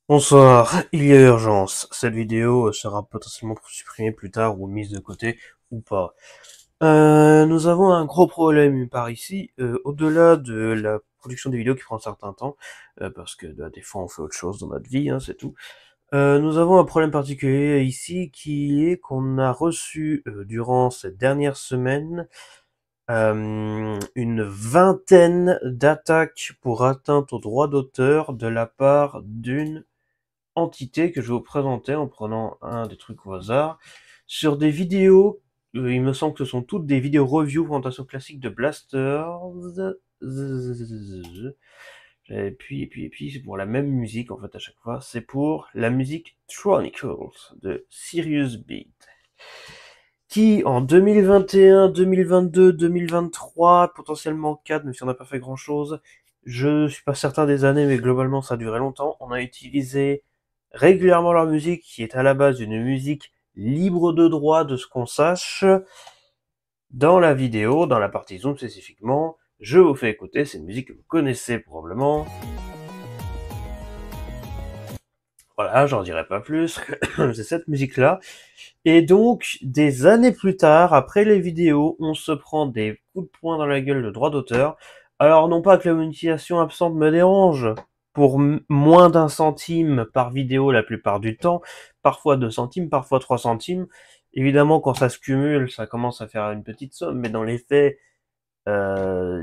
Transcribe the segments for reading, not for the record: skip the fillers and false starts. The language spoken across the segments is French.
Bonsoir, il y a urgence. Cette vidéo sera potentiellement supprimée plus tard ou mise de côté ou pas. Nous avons un gros problème par ici, au-delà de la production des vidéos qui prend un certain temps, parce que des fois on fait autre chose dans notre vie, hein, c'est tout. Nous avons un problème particulier ici qui est qu'on a reçu durant cette dernière semaine une vingtaine d'attaques pour atteinte aux droits d'auteur de la part d'une entité que je vais vous présenter en prenant un des trucs au hasard sur des vidéos. Il me semble que ce sont toutes des vidéos review présentation classique de Blasters. Et puis, c'est pour la même musique en fait à chaque fois. C'est pour la musique Chronicles de Sirius Beat, qui en 2021, 2022, 2023, potentiellement 4, même si on n'a pas fait grand chose, je suis pas certain des années, mais globalement ça a duré longtemps, on a utilisé régulièrement leur musique, qui est à la base une musique libre de droit de ce qu'on sache. Dans la vidéo, dans la partie zoom spécifiquement, je vous fais écouter, c'est une musique que vous connaissez probablement. Voilà, j'en dirai pas plus, c'est cette musique-là. Et donc, des années plus tard, après les vidéos, on se prend des coups de poing dans la gueule de droit d'auteur. Alors, non pas que la monétisation absente me dérange, pour moins d'un centime par vidéo la plupart du temps, parfois 2 centimes, parfois 3 centimes. Évidemment, quand ça se cumule, ça commence à faire une petite somme, mais dans les faits, euh,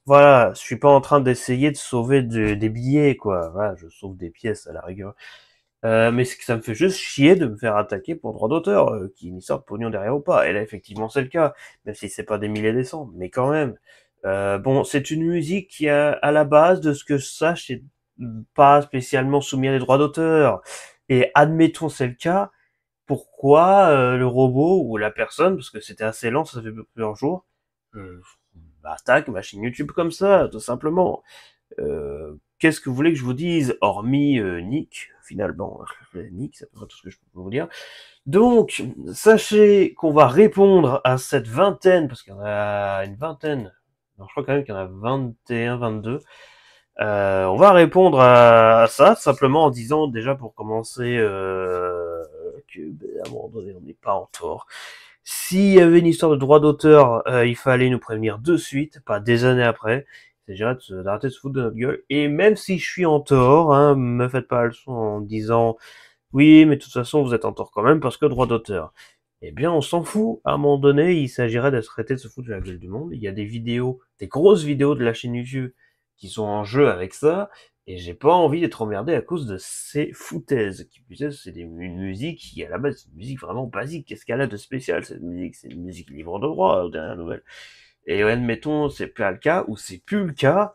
voilà, je suis pas en train d'essayer de sauver des billets, quoi. Voilà, je sauve des pièces à la rigueur. Mais c'est que ça me fait juste chier de me faire attaquer pour droit d'auteur, qui n'y sortent pognon derrière ou pas. Et là, effectivement, c'est le cas, même si c'est pas des milliers et des cents, mais quand même. Bon, c'est une musique qui a, à la base, de ce que je sache, est pas spécialement soumis à des droits d'auteur. Et admettons c'est le cas, pourquoi le robot ou la personne, parce que c'était assez lent, ça fait plusieurs jours, euh, attaque ma chaîne YouTube comme ça, tout simplement. Qu'est-ce que vous voulez que je vous dise, hormis Nick, finalement. Nick, c'est à peu près tout ce que je peux vous dire. Donc, sachez qu'on va répondre à cette vingtaine, parce qu'il y en a une vingtaine, non, je crois quand même qu'il y en a 21, 22. On va répondre à ça, simplement en disant, déjà pour commencer, que, à un moment donné, on n'est pas en tort. S'il y avait une histoire de droit d'auteur, il fallait nous prévenir de suite, pas des années après. Il s'agirait d'arrêter de se foutre de notre gueule. Et même si je suis en tort, hein, me faites pas la leçon en disant oui, mais de toute façon vous êtes en tort quand même parce que droit d'auteur. Eh bien, on s'en fout. À un moment donné, il s'agirait d'arrêter de se foutre de la gueule du monde. Il y a des vidéos, des grosses vidéos de la chaîne YouTube qui sont en jeu avec ça, et j'ai pas envie d'être emmerdé à cause de ces foutaises. Qui plus est, c'est une musique qui, à la base, c'est une musique vraiment basique. Qu'est-ce qu'elle a de spécial, cette musique? C'est une musique libre de droit, aux dernières nouvelles. Et admettons, c'est pas le cas, ou c'est plus le cas,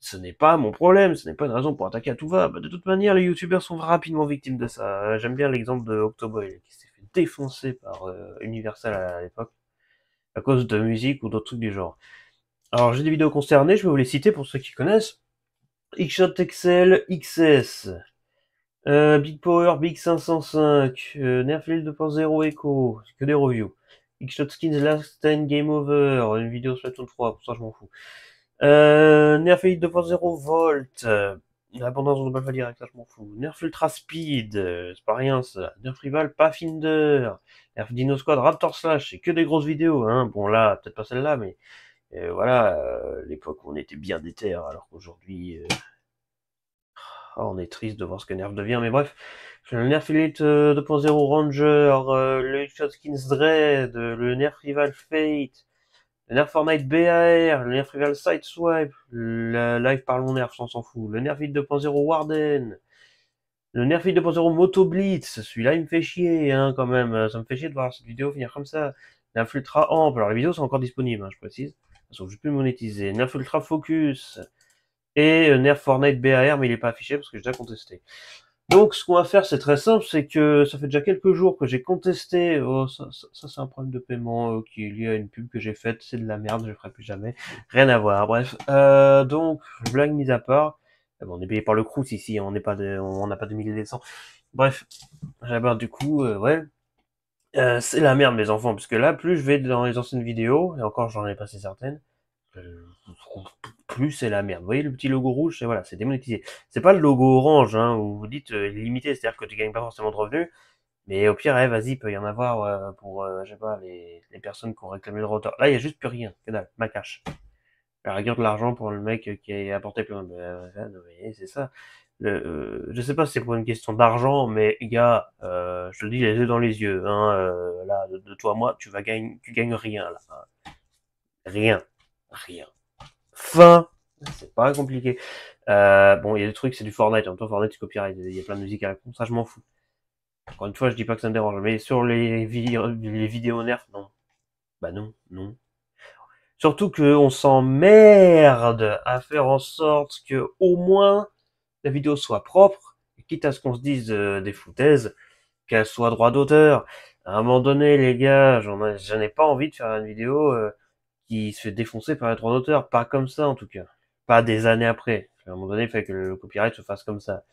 ce n'est pas mon problème, ce n'est pas une raison pour attaquer à tout va. Bah, de toute manière, les youtubeurs sont rapidement victimes de ça. J'aime bien l'exemple de Octoboy, qui s'est fait défoncer par Universal à l'époque, à cause de musique ou d'autres trucs du genre. Alors, j'ai des vidéos concernées, je vais vous les citer pour ceux qui connaissent. Xshot XL XS, Big Power Big 505, Nerfil 2.0 Echo, c'est que des reviews. Xshot Skins Last 10 Game Over, une vidéo Splatoon 3, pour ça je m'en fous. Nerf 2.0 Volt, l'abondance de Balfa Direct, ça je m'en fous. Nerf Ultra Speed, c'est pas rien ça. Nerf Rival Pathfinder, Nerf Dino Squad Raptor Slash, c'est que des grosses vidéos, hein. Bon là, peut-être pas celle-là, mais voilà, l'époque où on était bien déter, alors qu'aujourd'hui, on est triste de voir ce que Nerf devient, mais bref. Le Nerf Elite 2.0 Ranger, le Shot Skins Dread, le Nerf Rival Fate, le Nerf Fortnite BAR, le Nerf Rival Sideswipe, le Live Parlons Nerf, on s'en fout. Le Nerf Hit 2.0 Warden, le Nerf Hit 2.0 Moto Blitz, celui-là il me fait chier, hein, quand même. Ça me fait chier de voir cette vidéo finir comme ça. Nerf Ultra Amp, alors les vidéos sont encore disponibles, hein, je précise. Elles sont juste plus monétisées. Nerf Ultra Focus, et Nerf Fortnite BAR, mais il est pas affiché parce que j'ai déjà contesté. Donc, ce qu'on va faire, c'est très simple, c'est que ça fait déjà quelques jours que j'ai contesté, oh, ça c'est un problème de paiement qui est lié à une pub que j'ai faite, c'est de la merde, je le ferai plus jamais, rien à voir, bref. Donc, blague mise à part, bon, on est payé par le Crous ici, on n'est pas on n'a pas de milliers cents. Bref, du coup, ouais, c'est la merde mes enfants, parce que là, plus je vais dans les anciennes vidéos, et encore j'en ai passé certaines, plus c'est la merde. Vous voyez le petit logo rouge, c'est voilà, c'est démonétisé. C'est pas le logo orange, hein, où vous dites limité, c'est-à-dire que tu gagnes pas forcément de revenus, mais au pire, vas-y, il peut y en avoir pour, je sais pas, les personnes qui ont réclamé le droit d'auteur. Là, il y a juste plus rien, que dalle, ma cash. La rigueur de l'argent pour le mec qui a apporté plein de... c'est ça. Je sais pas si c'est pour une question d'argent, mais gars, je te le dis les yeux dans les yeux, hein, là, de toi à moi, tu gagnes rien, là. Hein. Rien. Rien. Fin. C'est pas compliqué. Bon, il y a des trucs, c'est du Fortnite. En même temps, Fortnite, c'est copyright. Il y a plein de musique à la con. Ça, je m'en fous. Encore une fois, je dis pas que ça me dérange. Mais sur les vidéos nerfs, non. Bah non, non. Surtout qu'on s'emmerde à faire en sorte que, au moins, la vidéo soit propre. Quitte à ce qu'on se dise des foutaises, qu'elle soit droit d'auteur. À un moment donné, les gars, j'en ai pas envie de faire une vidéo qui se fait défoncer par les droits d'auteur. Pas comme ça, en tout cas. Pas des années après. À un moment donné, il fait que le copyright se fasse comme ça.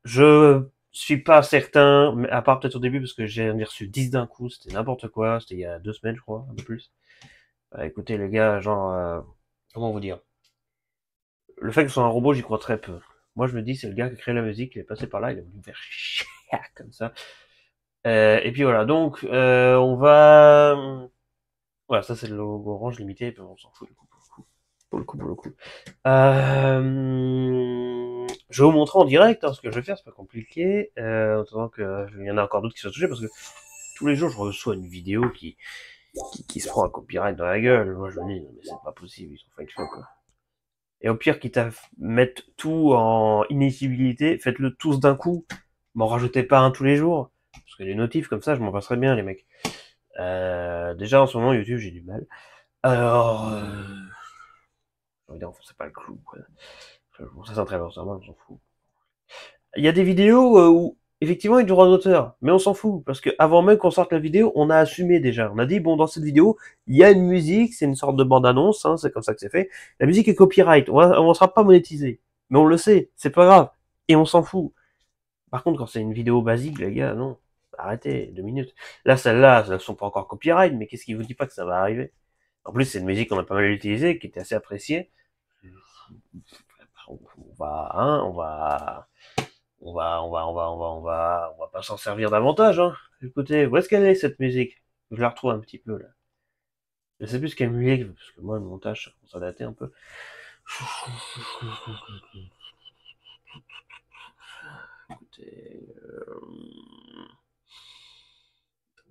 Je suis pas certain, mais à part peut-être au début, parce que j'ai reçu 10 d'un coup, c'était n'importe quoi, c'était il y a 2 semaines, je crois, un peu plus. Écoutez, les gars, genre, comment vous dire? Le fait que ce soit un robot, j'y crois très peu. Moi, je me dis, c'est le gars qui a créé la musique, il est passé par là, il a voulu me faire chier, comme ça. Et puis voilà, donc, on va... Voilà, ça c'est le logo orange limité, puis on s'en fout, du coup, pour le coup. Je vais vous montrer en direct ce que je vais faire, c'est pas compliqué. En attendant que il y en a encore d'autres qui sont touchés parce que tous les jours je reçois une vidéo qui se prend un copyright dans la gueule. Moi je me dis, mais c'est pas possible, ils ont fait une fois quoi. Et au pire, quitte à mettre tout en inéligibilité, faites-le tous d'un coup. M'en rajoutez pas un tous les jours. Parce que les notifs comme ça, je m'en passerais bien, les mecs. Déjà en ce moment, YouTube, j'ai du mal. Alors, j'ai envie d'enfoncer pas le clou. Quoi. Bon, ça c'est très bien, ça, moi, on s'en fout. Il y a des vidéos où effectivement il y a du droit d'auteur, mais on s'en fout parce que avant même qu'on sorte la vidéo, on a assumé déjà. On a dit bon dans cette vidéo, il y a une musique, c'est une sorte de bande annonce, hein, c'est comme ça que c'est fait. La musique est copyright, on sera pas monétisé, mais on le sait, c'est pas grave et on s'en fout. Par contre quand c'est une vidéo basique, les gars, non, arrêtez 2 minutes. Là celles-là, elles sont pas encore copyright, mais qu'est-ce qui vous dit pas que ça va arriver? En plus c'est une musique qu'on a pas mal utilisée, qui était assez appréciée. On va, hein, on va pas s'en servir davantage, hein. Écoutez, où est-ce qu'elle est, cette musique? Je la retrouve un petit peu, là. Je sais plus ce quelle musique, parce que moi, le montage, ça commence à dater un peu. Écoutez,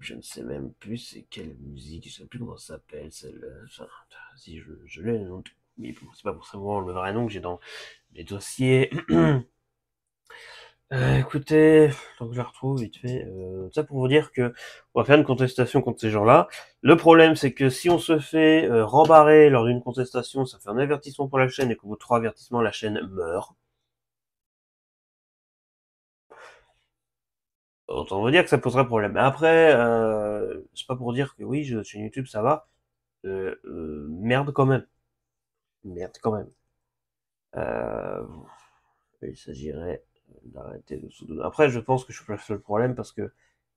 je ne sais même plus c'est quelle musique, je sais plus comment ça s'appelle, celle, enfin, si je l'ai, le nom, mais bon, c'est pas pour savoir le vrai nom que j'ai dans les dossiers. Écoutez, donc je la retrouve vite fait. Ça pour vous dire que on va faire une contestation contre ces gens-là. Le problème, c'est que si on se fait rembarrer lors d'une contestation, ça fait un avertissement pour la chaîne et qu'au bout de 3 avertissements, la chaîne meurt. Autant vous dire que ça poserait problème. Mais après, c'est pas pour dire que oui, sur YouTube ça va. Merde quand même. Merde quand même. Euh, il s'agirait d'arrêter de sous. Après, je pense que je suis pas le seul problème parce que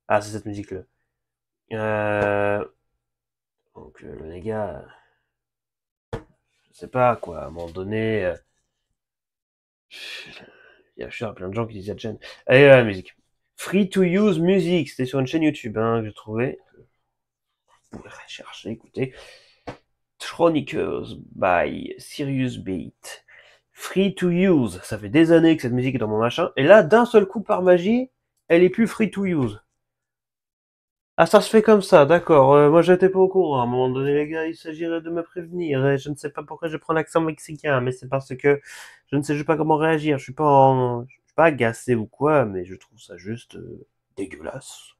ah, c'est cette musique-là. Donc les gars, je sais pas quoi, à un moment donné, il y a plein de gens qui disent cette chaîne. Allez, la musique. Free to use music, c'était sur une chaîne YouTube hein, que j'ai trouvé. Vous pouvez chercher, écoutez. Chronicles by Sirius Beat. Free to use, ça fait des années que cette musique est dans mon machin, et là, d'un seul coup, par magie, elle est plus free to use. Ah, ça se fait comme ça, d'accord. Moi, j'étais pas au courant. À un moment donné, les gars, il s'agirait de me prévenir. Et je ne sais pas pourquoi je prends l'accent mexicain, mais c'est parce que je ne sais pas comment réagir. Je suis pas agacé ou quoi, mais je trouve ça juste dégueulasse.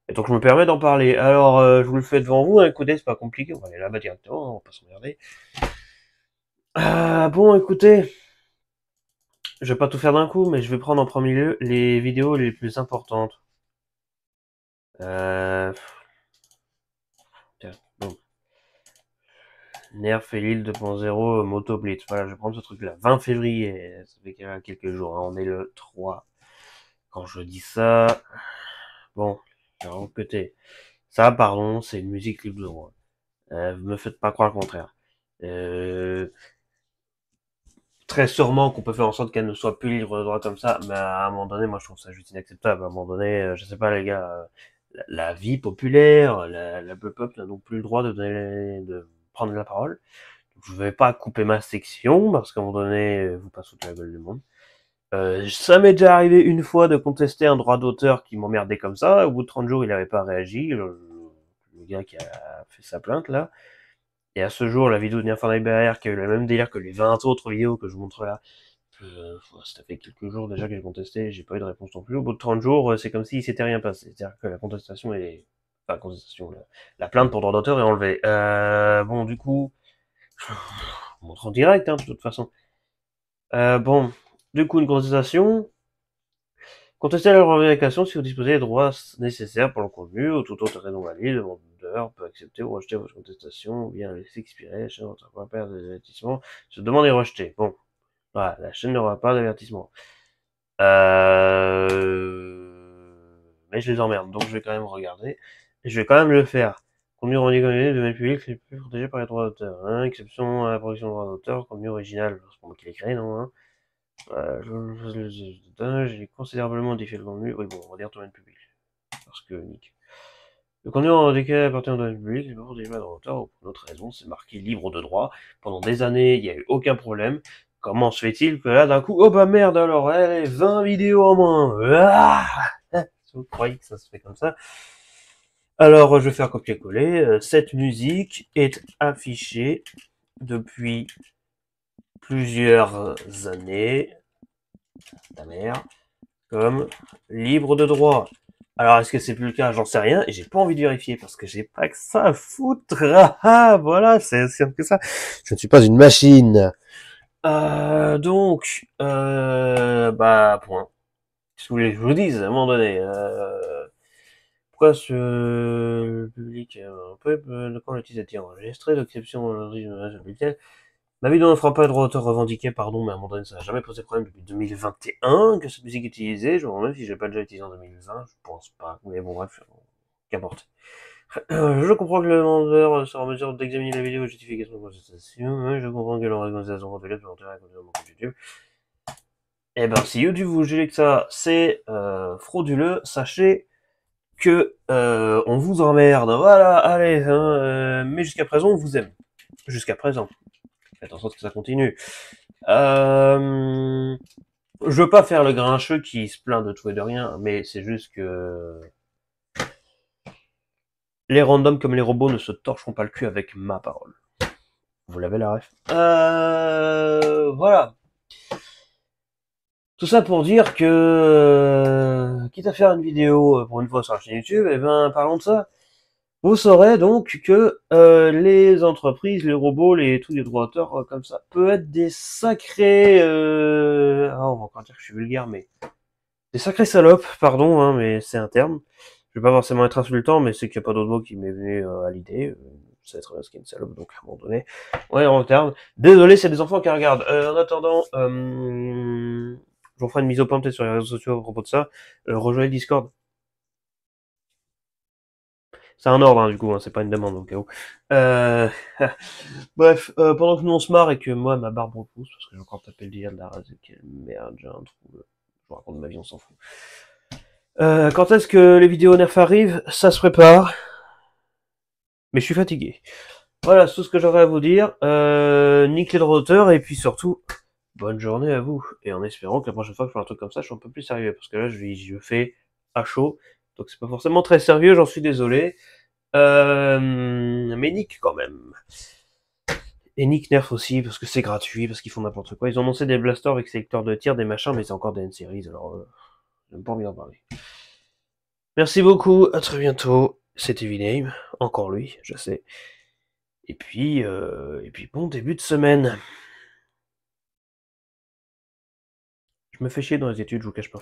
Et donc, je me permets d'en parler. Alors, je vous le fais devant vous. Hein, écoutez, c'est pas compliqué. On va aller là-bas directement. On va pas s'emmerder. Bon, écoutez, je vais pas tout faire d'un coup, mais je vais prendre en premier lieu les vidéos les plus importantes. Euh... Tiens, bon. Nerf et l'île 2.0 Moto Blitz. Voilà, je vais prendre ce truc-là. 20 février, ça fait quelques jours. Hein. On est le 3. Quand je dis ça, bon, alors côté. Ça, pardon, c'est une musique libre de droit. Me faites pas croire le contraire. Très sûrement qu'on peut faire en sorte qu'elle ne soit plus libre de droit comme ça, mais à un moment donné, moi je trouve ça juste inacceptable. À un moment donné, je sais pas les gars, la vie populaire, la peuple n'a donc plus le droit de prendre la parole. Donc, je vais pas couper ma section parce qu'à un moment donné, vous passez toute la gueule du monde. Ça m'est déjà arrivé une fois de contester un droit d'auteur qui m'emmerdait comme ça. Au bout de 30 jours, il n'avait pas réagi. Le gars qui a fait sa plainte là. Et à ce jour, la vidéo de Nirfanac BR qui a eu le même délire que les 20 autres vidéos que je vous montre là, ça fait quelques jours déjà que j'ai contesté, j'ai pas eu de réponse non plus. Au bout de 30 jours, c'est comme s'il s'était rien passé. C'est-à-dire que la contestation est... Enfin, la contestation, la plainte pour droit d'auteur est enlevée. Bon, du coup, on montre en direct, hein, de toute façon. Bon, du coup, une contestation. Contester la revendication si vous disposez des droits nécessaires pour le contenu ou toute autre raison valide, le demandeur peut accepter ou rejeter votre contestation ou bien laisser expirer la chaîne n'aura pas d'avertissement. Se demande est rejeté. Bon, voilà, la chaîne n'aura pas d'avertissement. Mais je les emmerde, donc je vais quand même regarder. Et je vais quand même le faire. Contenu revendiqué de domaine public, c'est plus protégé par les droits d'auteur. Hein, exception à la protection des droits d'auteur, contenu original. C'est pour moi qui l'ai créé, non hein. J'ai considérablement modifié le contenu. Oui, bon, on va dire domaine public. Parce que, nick. Le contenu revendiqué appartient au domaine public, c'est pas protégé par les droits d'auteur, ou pour une autre raison, c'est marqué libre de droit. Pendant des années, il n'y a eu aucun problème. Comment se fait-il que là, d'un coup, oh bah merde alors, allez, 20 vidéos en moins. Ah, vous croyez que ça se fait comme ça? Alors, je vais faire copier-coller. Cette musique est affichée depuis plusieurs années, ta mère, comme libre de droit. Alors, est-ce que c'est plus le cas? J'en sais rien, et j'ai pas envie de vérifier, parce que j'ai pas que ça à foutre. Ah, voilà, c'est simple que ça. Je ne suis pas une machine. Bah, point. Qu'est-ce que vous voulez que je vous dise, à un moment donné pourquoi le public peut quand l'utilisateur enregistré, l'exception aujourd'hui de ma vidéo ne fera pas de droit d'auteur revendiqué, pardon, mais à un moment donné, ça n'a jamais posé problème depuis 2021 que cette musique est utilisée. Je me demande même si j'ai pas déjà utilisé en 2020, je pense pas. Mais bon, bref, qu'importe. Je comprends que le demandeur sera en mesure d'examiner la vidéo et justifier son contestation. Je comprends que l'organisation contrôlée peut enterrer à côté de mon compte YouTube. Eh ben, si YouTube vous jugez que ça, c'est frauduleux, sachez que on vous emmerde. Voilà, allez, hein, mais jusqu'à présent, on vous aime. Jusqu'à présent. Faites en sorte que ça continue. Je veux pas faire le grincheux qui se plaint de tout et de rien, mais c'est juste que les randoms comme les robots ne se torcheront pas le cul avec ma parole. Vous l'avez la ref. Voilà. Tout ça pour dire que, quitte à faire une vidéo pour une fois sur la chaîne YouTube, eh ben, parlons de ça. Vous saurez donc que les entreprises, les robots, tous les droits d'auteur comme ça, peut être des sacrés... on va encore dire que je suis vulgaire, mais... Des sacrés salopes, pardon, hein, mais c'est un terme. Je vais pas forcément être insultant, mais c'est qu'il n'y a pas d'autre mot qui m'est venu à l'idée. Vous savez très bien ce qu'est une salope, donc à un moment donné, ouais, en terme. Désolé, c'est des enfants qui regardent. En attendant, je vous ferai une mise au point peut-être sur les réseaux sociaux à propos de ça. Rejoignez le Discord. C'est un ordre, hein, du coup, hein, c'est pas une demande au cas où. Bref, pendant que nous on se marre et que moi ma barbe repousse, parce que j'ai encore tapé le délire de la raser, quelle merde, j'ai un trou. Je vous raconte ma vie, on s'en fout. Quand est-ce que les vidéos nerf arrivent? Ça se prépare. Mais je suis fatigué. Voilà, c'est tout ce que j'aurais à vous dire. Nique les droits d'auteur, et puis surtout, bonne journée à vous. Et en espérant que la prochaine fois que je fais un truc comme ça, je suis un peu plus sérieux. Parce que là, je fais à chaud. Donc c'est pas forcément très sérieux, j'en suis désolé. Mais nique quand même. Et nique nerf aussi, parce que c'est gratuit, parce qu'ils font n'importe quoi. Ils ont annoncé des blasters avec sélecteurs de tir, des machins, mais c'est encore des N-series, alors j'ai même pas envie d'en parler. Merci beaucoup, à très bientôt. C'était V-Name, encore lui, je sais. Et puis bon début de semaine. Je me fais chier dans les études, je vous cache pas.